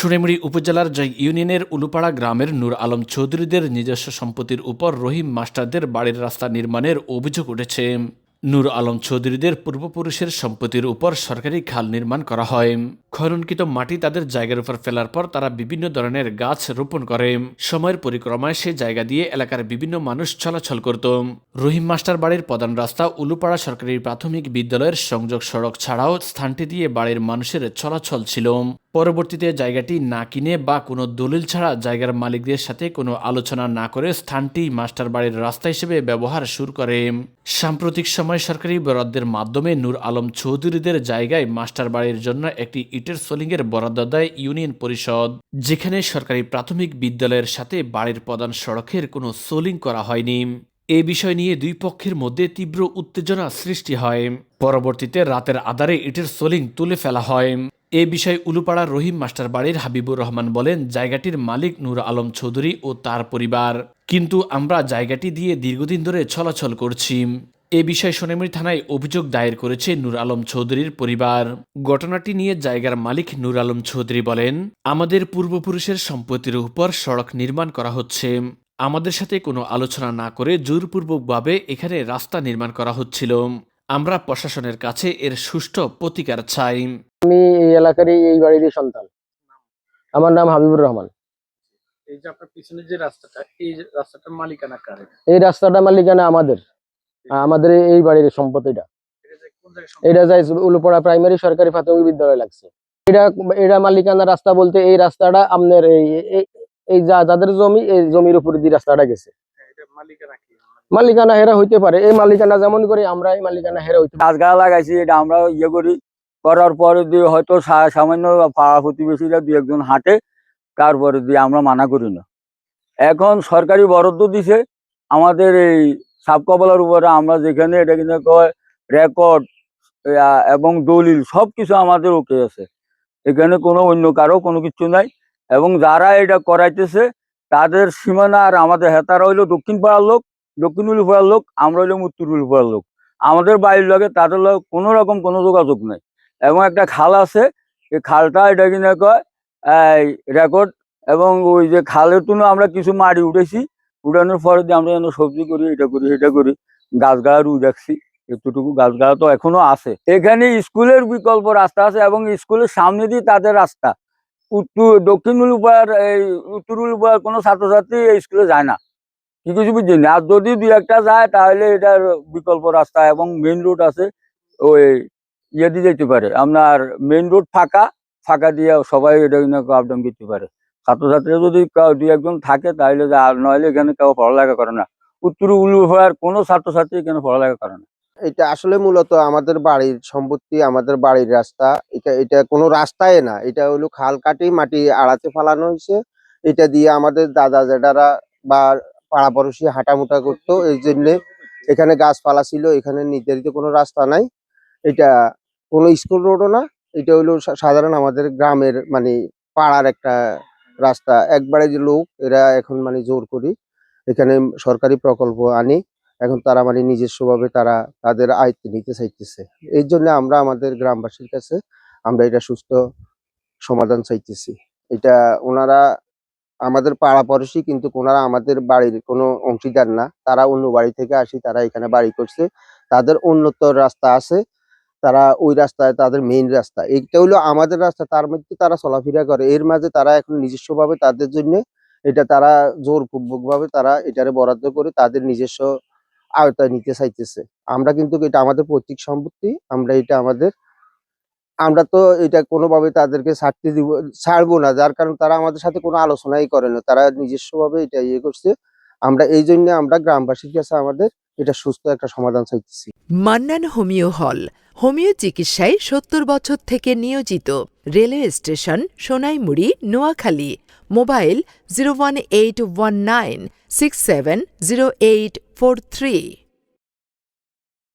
সোনাইমুড়ি উপজেলার জয় ইউনিয়নের উলুপাড়া গ্রামের নূর আলম চৌধুরীদের নিজস্ব সম্পত্তির উপর রহিম মাস্টারদের বাড়ির রাস্তা নির্মাণের অভিযোগ উঠেছে। নূর আলম চৌধুরীদের পূর্বপুরুষের সম্পত্তির উপর সরকারি খাল নির্মাণ করা হয়। খননকৃত মাটি তাদের জায়গার উপর ফেলার পর তারা বিভিন্ন ধরনের গাছ রোপণ করে। সময়ের পরিক্রমায় সে জায়গা দিয়ে এলাকার বিভিন্ন মানুষ চলাচল করত। রহিম মাস্টার বাড়ির প্রধান রাস্তা উলুপাড়া সরকারি প্রাথমিক বিদ্যালয়ের সংযোগ সড়ক ছাড়াও স্থানটি দিয়ে বাড়ির মানুষের চলাচল ছিল। পরবর্তীতে জায়গাটি না কিনে বা কোনো দলিল ছাড়া জায়গার মালিকদের সাথে কোনো আলোচনা না করে স্থানটি মাস্টার বাড়ির রাস্তা হিসেবে ব্যবহার শুরু করে। সাম্প্রতিক সময় সরকারি বরাদ্দের মাধ্যমে নূর আলম চৌধুরীদের জায়গায় মাস্টার বাড়ির জন্য একটি ইটের সোলিংয়ের বরাদ্দ দেয় ইউনিয়ন পরিষদ, যেখানে সরকারি প্রাথমিক বিদ্যালয়ের সাথে বাড়ির প্রধান সড়কের কোনো সোলিং করা হয়নি। এ বিষয় নিয়ে দুই পক্ষের মধ্যে তীব্র উত্তেজনা সৃষ্টি হয়। পরবর্তীতে রাতের আধারে ইটের সোলিং তুলে ফেলা হয়। এ বিষয়ে উলুপাড়ার রহিম মাস্টার বাড়ির হাবিবুর রহমান বলেন, জায়গাটির মালিক নূর আলম চৌধুরী ও তার পরিবার, কিন্তু আমরা জায়গাটি দিয়ে দীর্ঘদিন ধরে চলাচল করছি। এ বিষয়ে সোনাইমুড়ি থানায় অভিযোগ দায়ের করেছে নূর আলম চৌধুরীর পরিবার। ঘটনাটি নিয়ে জায়গার মালিক নূর আলম চৌধুরী বলেন, আমাদের পূর্বপুরুষের সম্পত্তির উপর সড়ক নির্মাণ করা হচ্ছে। আমাদের সাথে কোনো আলোচনা না করে জোরপূর্বকভাবে এখানে রাস্তা নির্মাণ করা হচ্ছিল। আমরা প্রশাসনের কাছে এর সুষ্ঠু প্রতিকার চাই। আমি এই এলাকারই এই বাড়িরই সন্তান। আমার নাম হাবিবুর রহমান। এই যে আপনার পিছনে যে রাস্তাটা, এই রাস্তাটার মালিকানা কার? এই রাস্তাটা মালিকানা আমাদের এই বাড়ির সম্পত্তিটা। কোন জায়গায়? এটা যায় উলুপাড়া প্রাইমারি সরকারি প্রাথমিক বিদ্যালয় লাগছে। এটা মালিকানা রাস্তা বলতে এই রাস্তাটা আপনার এই যাদের জমি, এই জমির উপর দিয়ে রাস্তাটা গেছে। এটা মালিকানা কি? মালিকানা হেরা হইতে পারে। এই মালিকানা যেমন করে আমরা এই মালিকানা হেরা হইতে গাছ গাছ লাগাইছি, এটা আমরা করার পরে দিয়ে হয়তো সামান্য পাড়া প্রতিবেশীরা দু একজন হাঁটে, তারপরে দিয়ে আমরা মানা করি না। এখন সরকারি বরাদ্দ দিছে আমাদের এই সাবকবলার উপরে, আমরা যেখানে এটা কিন্তু রেকর্ড এবং দলিল সবকিছু আমাদের ওকে আছে। এখানে কোনো অন্য কারো কোনো কিছু নাই। এবং যারা এটা করাইতেছে তাদের সীমানা আর আমাদের হেতারা হইলো দক্ষিণ পাড়ার লোক, দক্ষিণ উলুপাড়ার লোক, আমরা হইলাম উত্তর উলুপাড়ার লোক। আমাদের বাড়ির লগে তাদের লগে কোনো রকম কোনো যোগাযোগ নাই। এবং একটা খাল আছে, এই খালটা এটা কিনা কয় রেকর্ড, এবং ওই যে খালের জন্য আমরা কিছু মাটি উঠেছি, উঠানোর পরে দিয়ে আমরা যেন সবজি করি, এটা করি সেটা করি, গাছ গাছ রুই রাখছি। এতটুকু গাছ গাছ তো এখনো আছে। এখানে স্কুলের বিকল্প রাস্তা আছে এবং স্কুলের সামনে দিয়ে তাদের রাস্তা। দক্ষিণ উলুপাড়ার এই উত্তর উলুপাড়ার কোনো ছাত্রছাত্রী এই স্কুলে যায় না, কি কিছু বুঝছি না। আর যদি দুই একটা যায় তাহলে এটার বিকল্প রাস্তা এবং মেইন রোড আছে, ওই ইয়ে দিয়ে যেতে পারে। আপনার মেইন রোড ফাঁকা দিয়ে সবাই এটা আপ ডাউন করতে পারে। ছাত্রছাত্রীরা যদি দুই একজন থাকে তাহলে যায়, আর নইলে এখানে কেউ পড়ালেখা করে না। উত্তর উলুপাড়ার কোনো ছাত্রছাত্রী এখানে পড়ালেখা করে না। এটা আসলে মূলত আমাদের বাড়ির সম্পত্তি, আমাদের বাড়ির রাস্তা। এটা কোনো রাস্তায় না, এটা হলো খাল কাটি মাটি আড়াতে ফালানো হয়েছে। এটা দিয়ে আমাদের দাদা জেঠারা বা পাড়াপড়শি হাঁটামুটা করতো, এই জন্য এখানে গাছপালা ছিল। এখানে নির্ধারিত কোনো রাস্তা নাই। এটা কোনো স্কুল রোডও না, এটা হলো সাধারণ আমাদের গ্রামের মানে পাড়ার একটা রাস্তা। একবারে যে লোক এরা এখন মানে জোর করি এখানে সরকারি প্রকল্প আনি, এখন তারা মানে নিজস্বভাবে তারা তাদের আয়ত্তে নিতে চাইতেছে। এই জন্য আমরা আমাদের গ্রামবাসীর কাছে আমরা এটা সুস্থ সমাধান চাইতেছি। এটা ওনারা আমাদের পাড়াপড়শি, কিন্তু ওনারা আমাদের বাড়ির কোনো অংশীদার না। তারা অন্য বাড়ি থেকে আসি, তারা এখানে বাড়ি করছে, তাদের উন্নত রাস্তা আছে, তারা ওই রাস্তায় তাদের মেইন রাস্তা। এইটা হলো আমাদের রাস্তা, তার মধ্যে তারা চলাফেরা করে। এর মাঝে তারা এখন নিজস্বভাবে তাদের জন্য এটা তারা জোরপূর্বক ভাবে তারা এটারে বরাদ্দ করে তাদের নিজস্ব আওতায় নিতে চাইতেছে। আমরা কিন্তু এটা আমাদের পৈতৃক সম্পত্তি, আমরা তো এটা কোনোভাবে তাদেরকে ছাড়বো না। যার কারণ তারা আমাদের সাথে কোনো আলোচনাই করে না, তারা নিজস্বভাবে এটা ইয়ে করছে। আমরা এই জন্য আমরা গ্রামবাসীর কাছে আমাদের এটা সুস্থ একটা সমাধান চাইতেছি। মান্নান হোমিও হল, হোমিও চিকিৎসায় 70 বছর থেকে নিয়োজিত। Railway station, Sonaimuri, Noakhali. Mobile 01819670843।